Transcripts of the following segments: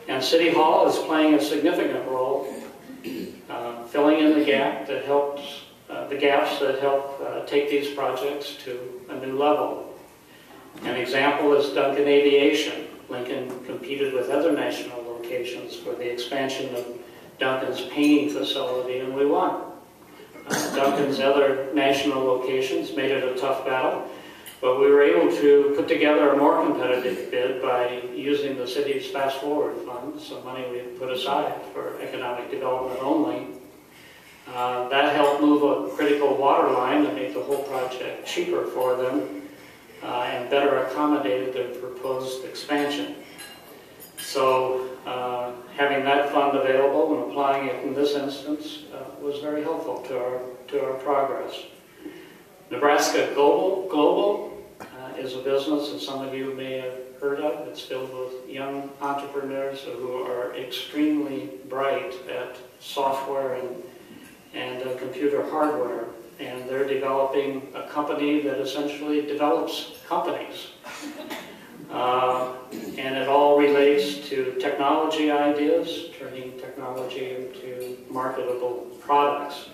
And City Hall is playing a significant role, filling in the gap that helps, the gaps that help take these projects to a new level. An example is Duncan Aviation. Lincoln competed with other national locations for the expansion of Duncan's painting facility, and we won. Duncan's other national locations made it a tough battle, but we were able to put together a more competitive bid by using the city's Fast Forward Fund, some money we put aside for economic development only. That helped move a critical water line that made the whole project cheaper for them and better accommodated their proposed expansion. So having that fund available and applying it in this instance was very helpful to our progress. Nebraska Global is a business that some of you may have heard of. It's filled with young entrepreneurs who are extremely bright at software and computer hardware. And they're developing a company that essentially develops companies. And it all relates to technology ideas, turning technology into marketable products.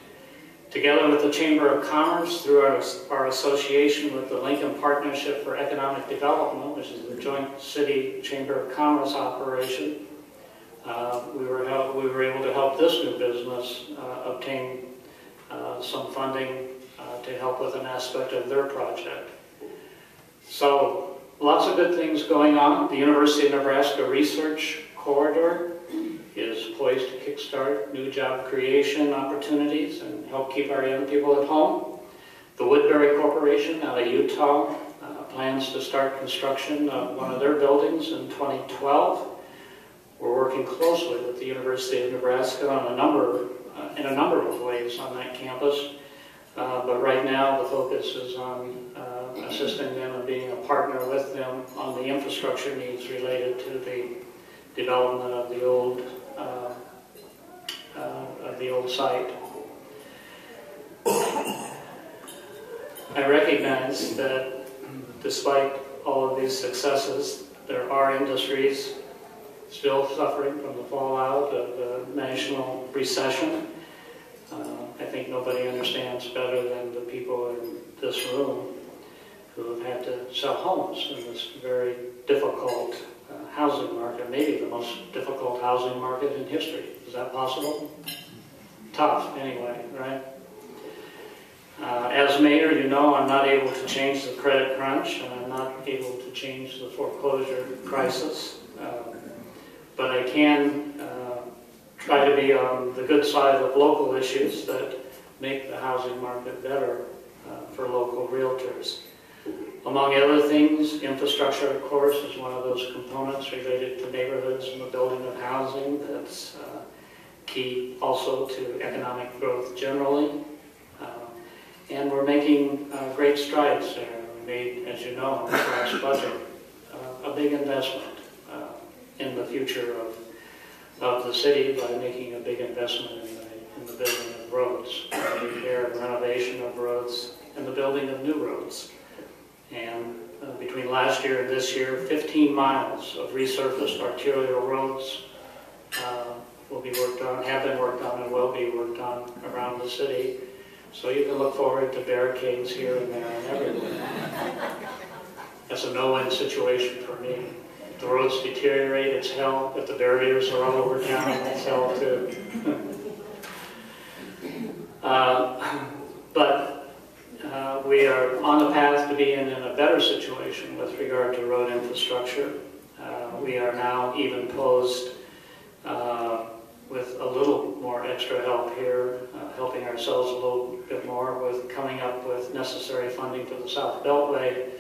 Together with the Chamber of Commerce, through our association with the Lincoln Partnership for Economic Development, which is the joint city Chamber of Commerce operation, we were able to help this new business obtain some funding to help with an aspect of their project. So lots of good things going on. The University of Nebraska Research Corridor is poised to kickstart new job creation opportunities and help keep our young people at home. The Woodbury Corporation out of Utah plans to start construction of one of their buildings in 2012. We're working closely with the University of Nebraska on in a number of ways on that campus, but right now the focus is on assisting them and being a partner with them on the infrastructure needs related to the development of the old site. I recognize that despite all of these successes, there are industries still suffering from the fallout of the national recession. I think nobody understands better than the people in this room who have had to sell homes in this very difficult housing market, maybe the most difficult housing market in history. Is that possible? Tough, anyway, right? As mayor, you know I'm not able to change the credit crunch, and I'm not able to change the foreclosure crisis. But I can try to be on the good side of local issues that make the housing market better for local realtors. Among other things, infrastructure, of course, is one of those components related to neighborhoods and the building of housing that's key also to economic growth generally. And we're making great strides there. We made, as you know, in the last budget, a big investment in the future of the city by making a big investment in the building of roads, repair and renovation of roads, and the building of new roads. And between last year and this year, 15 miles of resurfaced arterial roads will be worked on, have been worked on, and will be worked on around the city. So you can look forward to barricades here and there and everywhere. That's a no-win situation for me. If the roads deteriorate, it's hell. If the barriers are all over town, it's hell too. But we are on the path to being in a better situation with regard to road infrastructure. We are now even posed with a little more extra help here, helping ourselves a little bit more with coming up with necessary funding for the South Beltway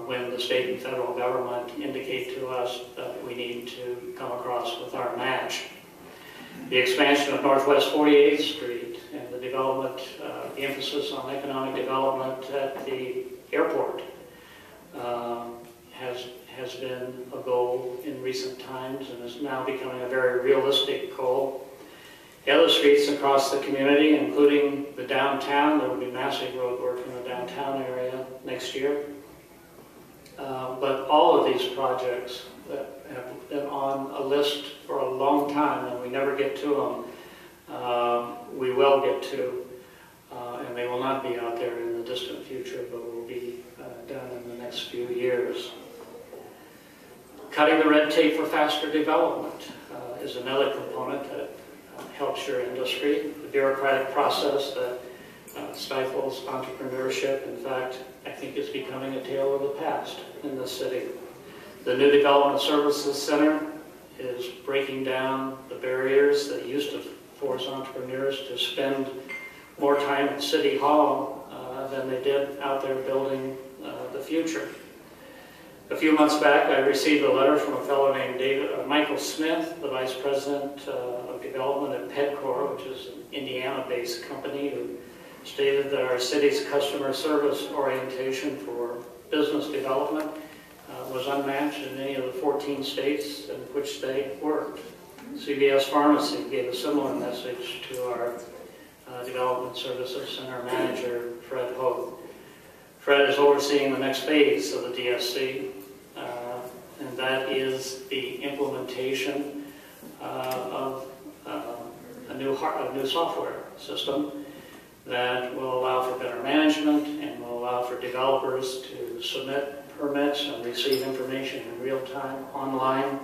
when the state and federal government indicate to us that we need to come across with our match. The expansion of Northwest 48th Street and the development, the emphasis on economic development at the airport has been a goal in recent times and is now becoming a very realistic goal. The other streets across the community, including the downtown, there will be massive road work in the downtown area next year. But all of these projects that have been on a list for a long time and we never get to them, we will get to, and they will not be out there in the distant future, but will be done in the next few years. Cutting the red tape for faster development is another component that helps your industry. The bureaucratic process that stifles entrepreneurship, in fact, I think is becoming a tale of the past in this city. The new Development Services Center is breaking down the barriers that used to force entrepreneurs to spend more time at City Hall than they did out there building the future. A few months back, I received a letter from a fellow named Michael Smith, the Vice President of Development at Pedcor, which is an Indiana-based company, who stated that our city's customer service orientation for business development was unmatched in any of the 14 states in which they worked. CVS Pharmacy gave a similar message to our Development Services Center manager, Fred Hogue. Fred is overseeing the next phase of the DSC, and that is the implementation of a new software system that will allow for better management and will allow for developers to submit permits and receive information in real time online,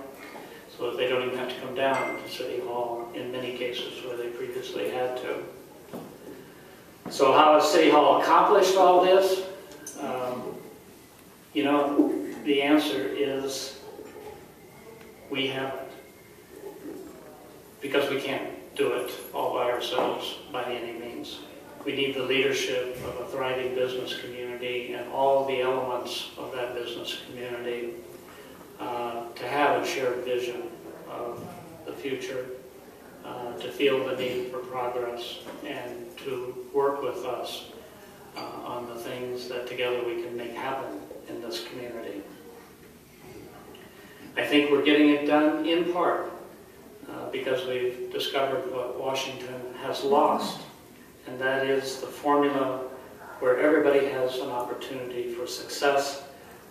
so that they don't even have to come down to City Hall in many cases where they previously had to. So how has City Hall accomplished all this? You know, the answer is we haven't. Because we can't do it all by ourselves by any means. We need the leadership of a thriving business community and all the elements of that business community to have a shared vision of the future, to feel the need for progress, and to work with us on the things that together we can make happen in this community. I think we're getting it done in part because we've discovered what Washington has lost, and that is the formula where everybody has an opportunity for success,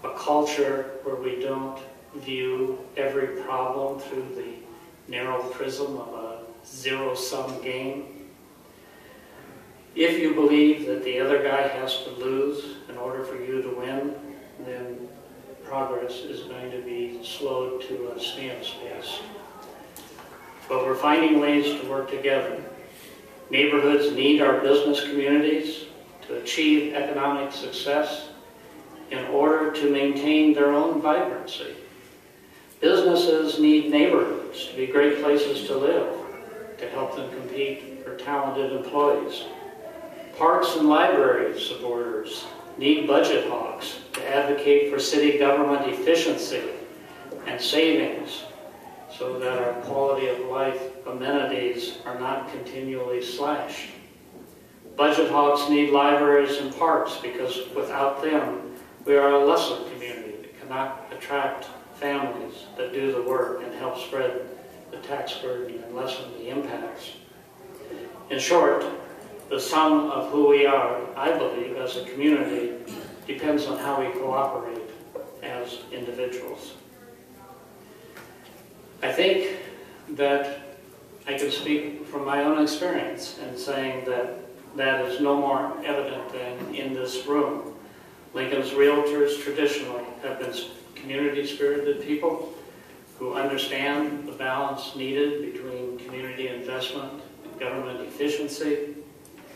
a culture where we don't view every problem through the narrow prism of a zero-sum game. If you believe that the other guy has to lose in order for you to win, then progress is going to be slowed to a snail's pace. But we're finding ways to work together. Neighborhoods need our business communities to achieve economic success in order to maintain their own vibrancy. Businesses need neighborhoods to be great places to live, to help them compete for talented employees. Parks and library supporters need budget hawks to advocate for city government efficiency and savings so that our quality of life amenities are not continually slashed. Budget hawks need libraries and parks because without them, we are a lesser community that cannot attract families that do the work and help spread the tax burden and lessen the impacts. In short, the sum of who we are, I believe, as a community depends on how we cooperate as individuals. I think that I can speak from my own experience in saying that that is no more evident than in this room. Lincoln's realtors traditionally have been community-spirited people who understand the balance needed between community investment and government efficiency,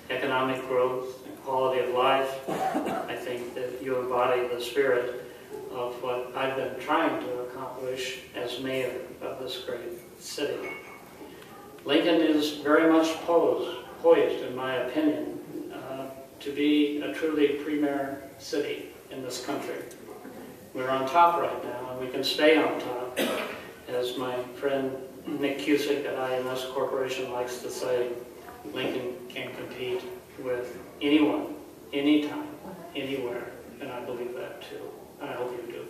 economic growth, and quality of life. I think that you embody the spirit of what I've been trying to accomplish as mayor of this great city. Lincoln is very much poised, in my opinion, to be a truly premier city in this country. We're on top right now, and we can stay on top. As my friend Nick Cusick at IMS Corporation likes to say, Lincoln can compete with anyone, anytime, anywhere, and I believe that too. I hope you do.